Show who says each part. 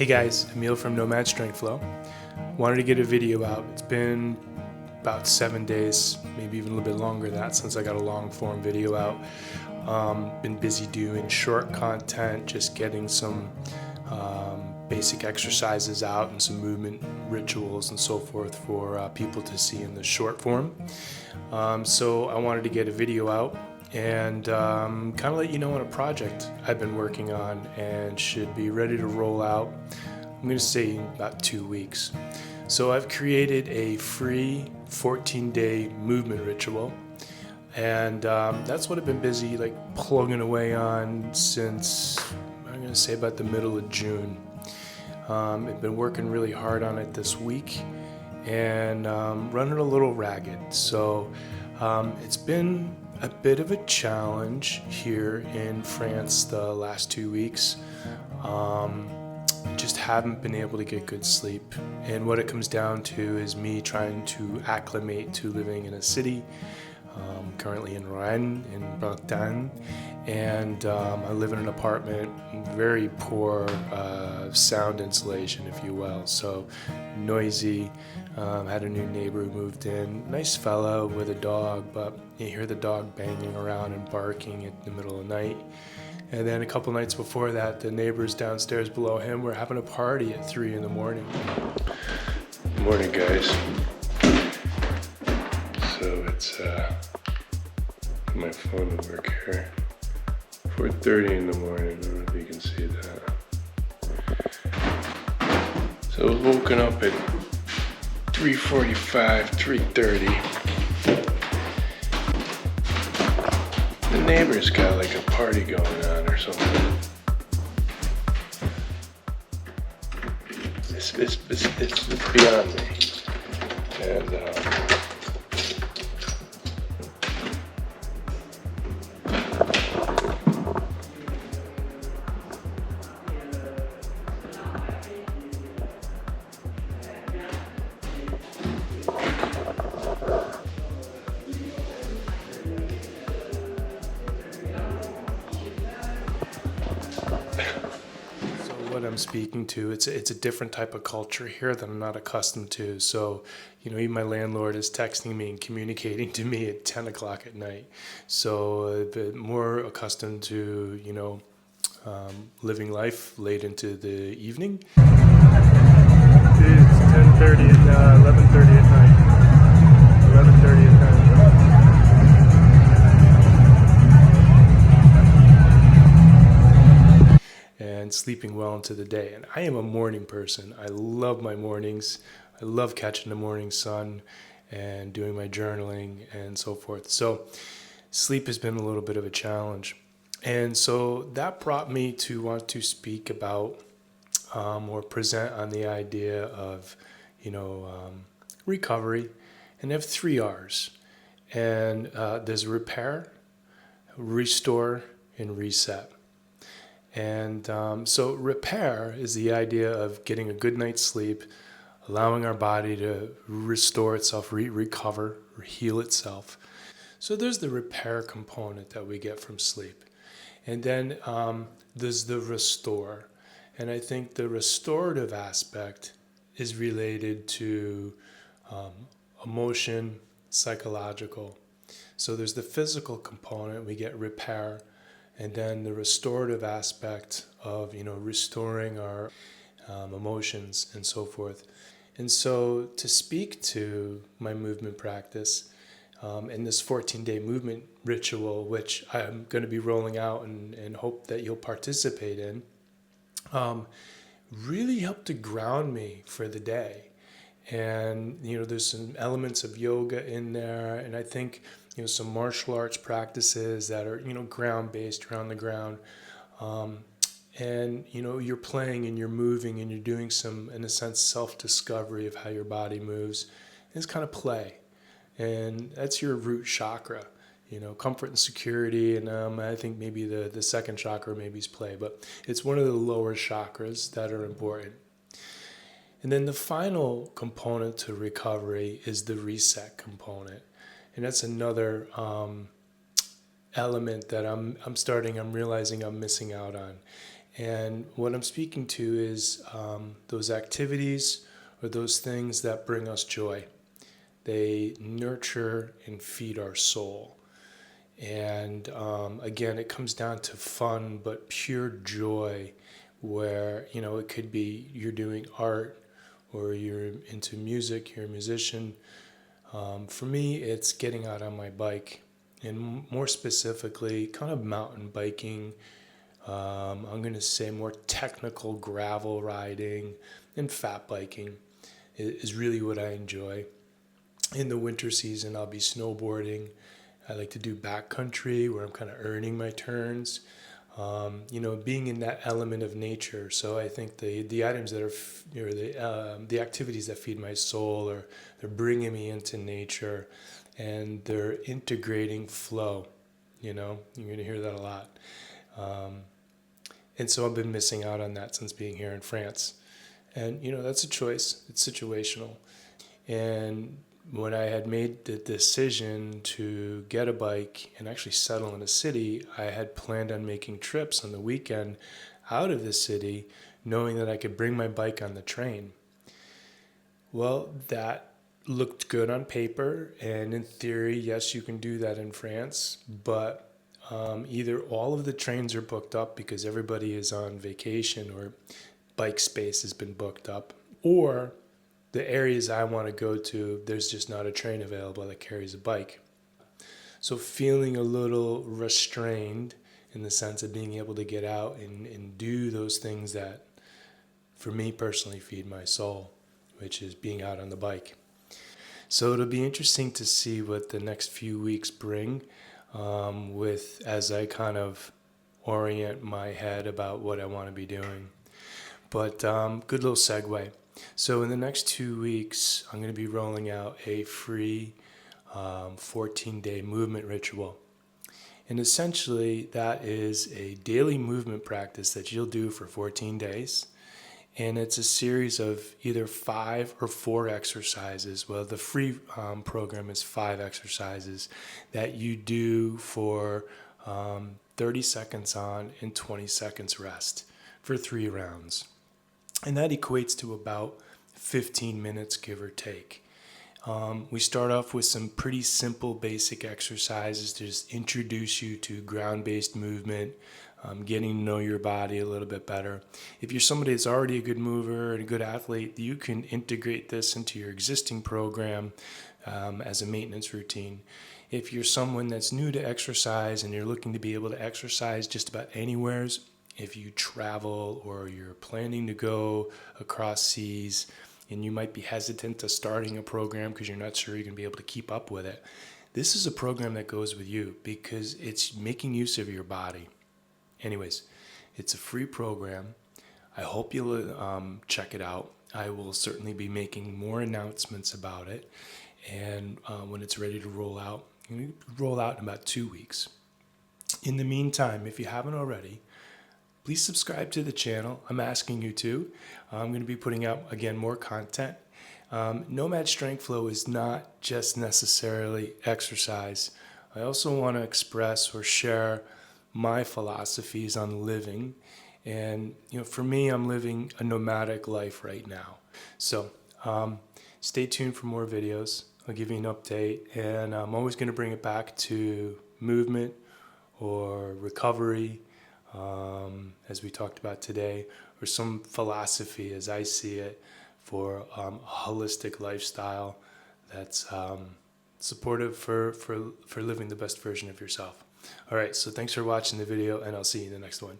Speaker 1: Hey guys, Emil from Nomad Strength Flow. Wanted to get a video out. It's been about 7 days, maybe even a little bit longer than that since I got a long form video out. Been busy doing short content, just getting some basic exercises out and some movement rituals and so forth for people to see in the short form. So I wanted to get a video out and kind of let you know on a project I've been working on and should be ready to roll out, I'm going to say in about 2 weeks. So I've created a free 14-day movement ritual, and that's what I've been busy plugging away on since, I'm going to say, about the middle of June. I've been working really hard on it this week and running a little ragged. So it's been a bit of a challenge here in France the last 2 weeks. Just haven't been able to get good sleep, and what it comes down to is me trying to acclimate to living in a city. Currently in Rennes, in Bretagne, and I live in an apartment, very poor sound insulation, if you will, so noisy. Had a new neighbor who moved in, nice fellow with a dog, but you hear the dog banging around and barking in the middle of the night. And then a couple nights before that, the neighbors downstairs below him were having a party at 3 in the morning.
Speaker 2: Morning, guys. So it's my phone to work here. 4:30 in the morning. I don't know if you can see that. So I was woken up at 3:45, 3:30. The neighbor's got like a party going on or something. It's beyond me. And
Speaker 1: what I'm speaking to, it's a different type of culture here that I'm not accustomed to. So, even my landlord is texting me and communicating to me at 10 o'clock at night. So a bit more accustomed to, living life late into the evening. It's 10:30 and 11:30 at night. 11:30 at night. And sleeping well into the day. And I am a morning person. I love my mornings. I love catching the morning sun and doing my journaling and so forth. So sleep has been a little bit of a challenge. And so that brought me to want to speak about or present on the idea of, recovery. And I have 3 R's. And there's repair, restore, and reset. And so repair is the idea of getting a good night's sleep, allowing our body to restore itself, recover, or heal itself. So there's the repair component that we get from sleep. And then there's the restore. And I think the restorative aspect is related to emotion, psychological. So there's the physical component, we get repair. And then the restorative aspect of, restoring our emotions and so forth. And so to speak to my movement practice in this 14-day movement ritual, which I'm going to be rolling out and hope that you'll participate in, really helped to ground me for the day. And, there's some elements of yoga in there, and I think some martial arts practices that are, ground-based, around the ground. And, you're playing and you're moving and you're doing some, in a sense, self-discovery of how your body moves. And it's kind of play. And that's your root chakra, comfort and security. And I think maybe the second chakra maybe is play. But it's one of the lower chakras that are important. And then the final component to recovery is the reset component. And that's another element that I'm realizing I'm missing out on. And what I'm speaking to is those activities or those things that bring us joy. They nurture and feed our soul. And again, it comes down to fun, but pure joy, where, you know, it could be you're doing art or you're into music, you're a musician. For me, it's getting out on my bike, and more specifically, kind of mountain biking. I'm going to say more technical gravel riding and fat biking is really what I enjoy. In the winter season, I'll be snowboarding. I like to do backcountry where I'm kind of earning my turns. You know, being in that element of nature. So I think the items that are, the activities that feed my soul, or they're bringing me into nature, and they're integrating flow. You know, you're going to hear that a lot. And so I've been missing out on that since being here in France. And, you know, that's a choice. It's situational. And when I had made the decision to get a bike and actually settle in a city, I had planned on making trips on the weekend out of the city, knowing that I could bring my bike on the train. Well, that looked good on paper, and in theory, yes, you can do that in France, but either all of the trains are booked up because everybody is on vacation, or bike space has been booked up, or the areas I want to go to, there's just not a train available that carries a bike. So feeling a little restrained in the sense of being able to get out and do those things that, for me personally, feed my soul, which is being out on the bike. So it'll be interesting to see what the next few weeks bring, as I kind of orient my head about what I want to be doing. But good little segue. So in the next 2 weeks, I'm going to be rolling out a free 14-day movement ritual. And essentially, that is a daily movement practice that you'll do for 14 days. And it's a series of either 5 or 4 exercises. Well, the free program is 5 exercises that you do for 30 seconds on and 20 seconds rest for 3 rounds. And that equates to about 15 minutes, give or take. We start off with some pretty simple basic exercises to just introduce you to ground-based movement, getting to know your body a little bit better. If you're somebody that's already a good mover and a good athlete, you can integrate this into your existing program as a maintenance routine. If you're someone that's new to exercise and you're looking to be able to exercise just about anywhere, if you travel or you're planning to go across seas and you might be hesitant to starting a program because you're not sure you're going to be able to keep up with it, this is a program that goes with you because it's making use of your body. Anyways, it's a free program. I hope you'll check it out. I will certainly be making more announcements about it. And when it's ready to roll out, I'm going to roll out in about 2 weeks. In the meantime, if you haven't already, please subscribe to the channel. I'm asking you to. I'm going to be putting out, again, more content. Nomad Strength Flow is not just necessarily exercise. I also want to express or share my philosophies on living. And, you know, for me, I'm living a nomadic life right now. So stay tuned for more videos. I'll give you an update. And I'm always going to bring it back to movement or recovery, as we talked about today, or some philosophy as I see it for a holistic lifestyle that's supportive for living the best version of yourself. All right, so thanks for watching the video, and I'll see you in the next one.